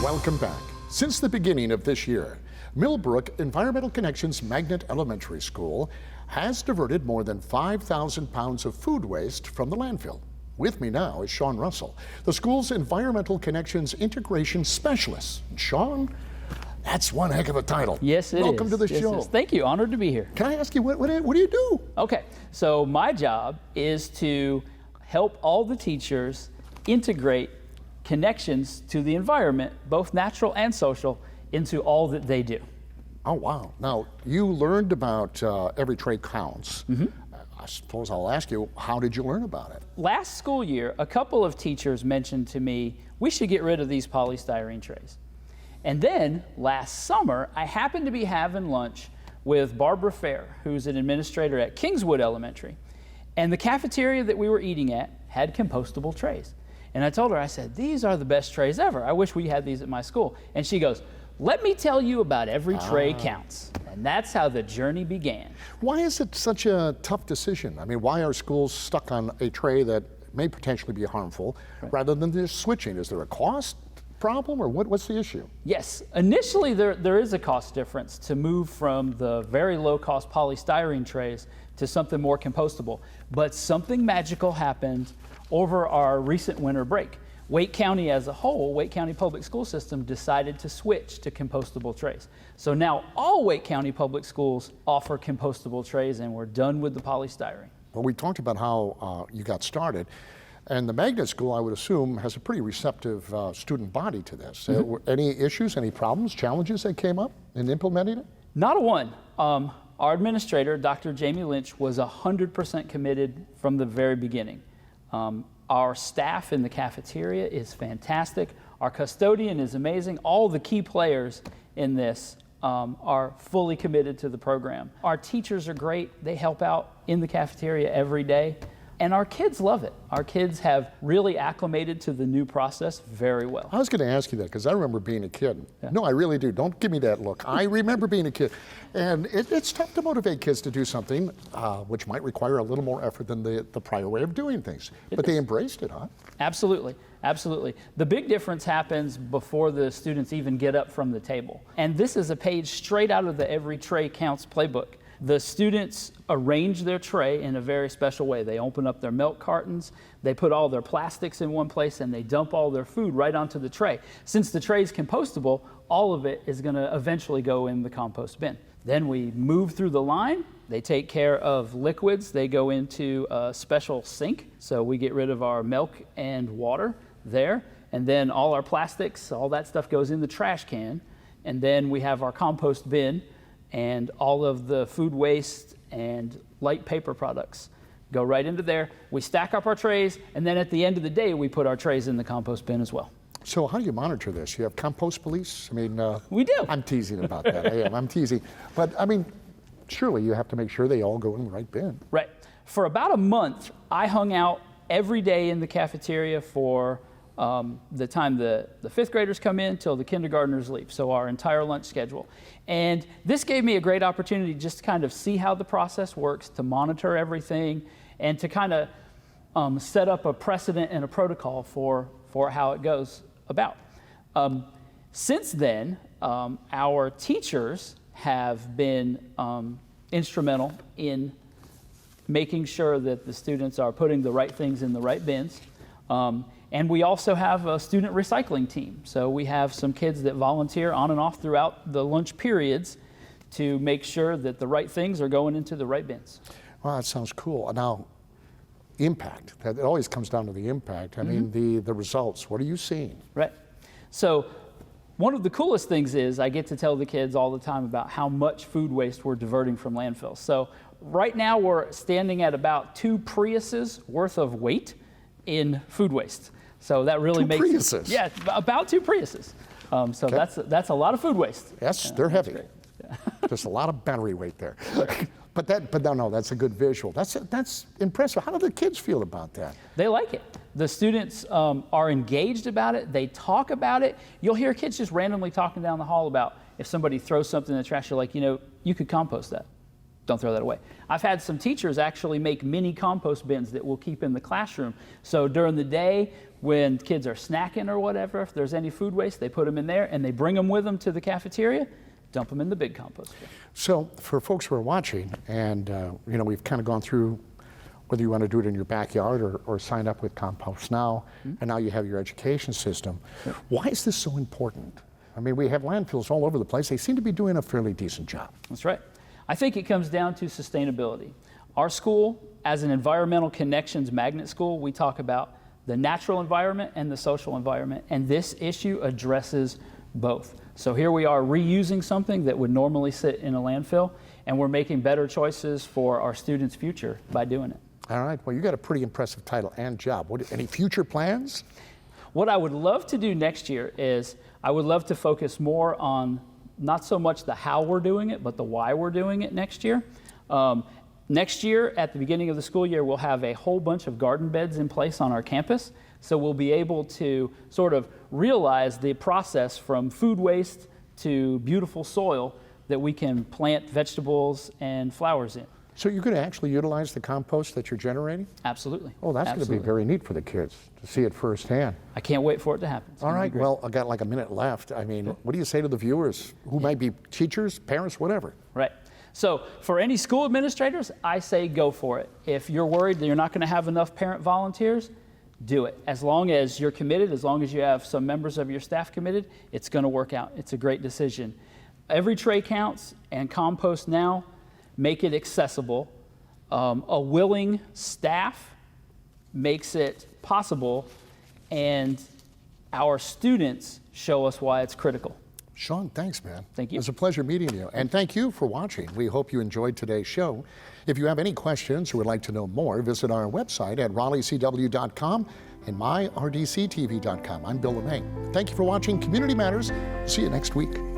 Welcome back. Since the beginning of this year, Millbrook Environmental Connections Magnet Elementary School has diverted more than 5,000 pounds of food waste from the landfill. With me now is Sean Russell, the school's Environmental Connections Integration Specialist. Sean, that's one heck of a title. Yes, it is. Welcome to the Yes, show. yes. Thank you. Honored to be here. Can I ask you, what do you do? Okay, so my job is to help all the teachers integrate connections to the environment, both natural and social, into all that they do. Oh, wow. Now, you learned about every tray counts. I suppose I'll ask you, how did you learn about it? Last school year, a couple of teachers mentioned to me, we should get rid of these polystyrene trays. And then last summer, I happened to be having lunch with Barbara Fair, who's an administrator at Kingswood Elementary. And the cafeteria that we were eating at had compostable trays. And I told her, I said, these are the best trays ever. I wish we had these at my school. And she goes, let me tell you about every tray counts. And that's how the journey began. Why is it such a tough decision? I mean, why are schools stuck on a tray that may potentially be harmful rather than just switching? Is there a cost problem, or what's the issue? Yes, initially there is a cost difference to move from the very low cost polystyrene trays to something more compostable. But something magical happened over our recent winter break. Wake County as a whole, Wake County Public School System decided to switch to compostable trays. So now all Wake County Public Schools offer compostable trays, and we're done with the polystyrene. Well, we talked about how you got started, and the magnet school, I would assume, has a pretty receptive student body to this. Any issues, any problems, challenges that came up in implementing it? Not a one. Our administrator, Dr. Jamie Lynch, was 100% committed from the very beginning. Our staff in the cafeteria is fantastic. Our custodian is amazing. All the key players in this are fully committed to the program. Our teachers are great. They help out in the cafeteria every day. And our kids love it. Our kids have really acclimated to the new process very well. I was going to ask you that because I remember being a kid. Yeah. No, I really do. Don't give me that look. I remember being a kid. And it's tough to motivate kids to do something which might require a little more effort than the prior way of doing things. But they embraced it, huh? Absolutely. Absolutely. The big difference happens before the students even get up from the table. And this is a page straight out of the Every Tray Counts playbook. The students arrange their tray in a very special way. They open up their milk cartons, they put all their plastics in one place, and they dump all their food right onto the tray. Since the tray is compostable, all of it is going to eventually go in the compost bin. Then we move through the line. They take care of liquids. They go into a special sink, so we get rid of our milk and water there. And then all our plastics, all that stuff goes in the trash can. And then we have our compost bin, and all of the food waste and light paper products go right into there. We stack up our trays, and then at the end of the day, we put our trays in the compost bin as well. So how do you monitor this? You have compost police? I mean, we do. I'm teasing about that. I am. I'm teasing. But I mean, surely you have to make sure they all go in the right bin. Right. For about a month, I hung out every day in the cafeteria for the time the fifth graders come in till the kindergartners leave, so our entire lunch schedule. And this gave me a great opportunity just to kind of see how the process works, to monitor everything, and to kind of set up a precedent and a protocol for how it goes about. Since then, our teachers have been instrumental in making sure that the students are putting the right things in the right bins. And we also have a student recycling team. So we have some kids that volunteer on and off throughout the lunch periods to make sure that the right things are going into the right bins. Well, that sounds cool. Now, impact. It always comes down to the impact. I mean, the results. What are you seeing? Right. So one of the coolest things is I get to tell the kids all the time about how much food waste we're diverting from landfills. So right now we're standing at about 2 Priuses worth of weight in food waste. So that really makes Priuses. Yeah, about 2 Priuses. So okay. that's a lot of food waste. Yes, they're heavy. Yeah. There's a lot of battery weight there. But no, that's a good visual. That's impressive. How do the kids feel about that? They like it. The students are engaged about it. They talk about it. You'll hear kids just randomly talking down the hall about if somebody throws something in the trash, you're like, you could compost that. Don't throw that away. I've had some teachers actually make mini compost bins that we'll keep in the classroom. So during the day, When kids are snacking or whatever, if there's any food waste, they put them in there and they bring them with them to the cafeteria, dump them in the big compost bin. So for folks who are watching, and we've kind of gone through whether you want to do it in your backyard or sign up with Compost Now, and now you have your education system. Why is this so important? I mean, we have landfills all over the place. They seem to be doing a fairly decent job. That's right. I think it comes down to sustainability. Our school, as an environmental connections magnet school, we talk about the natural environment and the social environment, and this issue addresses both. So here we are reusing something that would normally sit in a landfill, and we're making better choices for our students' future by doing it. All right, well, you got a pretty impressive title and job. Any future plans? What I would love to do next year is I would love to focus more on not so much the how we're doing it, but the why we're doing it next year. Next year, at the beginning of the school year, we'll have a whole bunch of garden beds in place on our campus. So we'll be able to sort of realize the process from food waste to beautiful soil that we can plant vegetables and flowers in. So you're going to actually utilize the compost that you're generating? Absolutely. Oh, that's going to be very neat for the kids to see it firsthand. I can't wait for it to happen. All right, well, I've got like a minute left. I mean, what do you say to the viewers who might be teachers, parents, whatever? Right. So for any school administrators, I say go for it. If you're worried that you're not going to have enough parent volunteers, do it. As long as you're committed, as long as you have some members of your staff committed, it's going to work out. It's a great decision. Every tray counts, and Compost Now make it accessible. A willing staff makes it possible, and our students show us why it's critical. Sean, thanks, man. Thank you. It was a pleasure meeting you. And thank you for watching. We hope you enjoyed today's show. If you have any questions or would like to know more, visit our website at raleighcw.com and myrdctv.com. I'm Bill LeMay. Thank you for watching Community Matters. See you next week.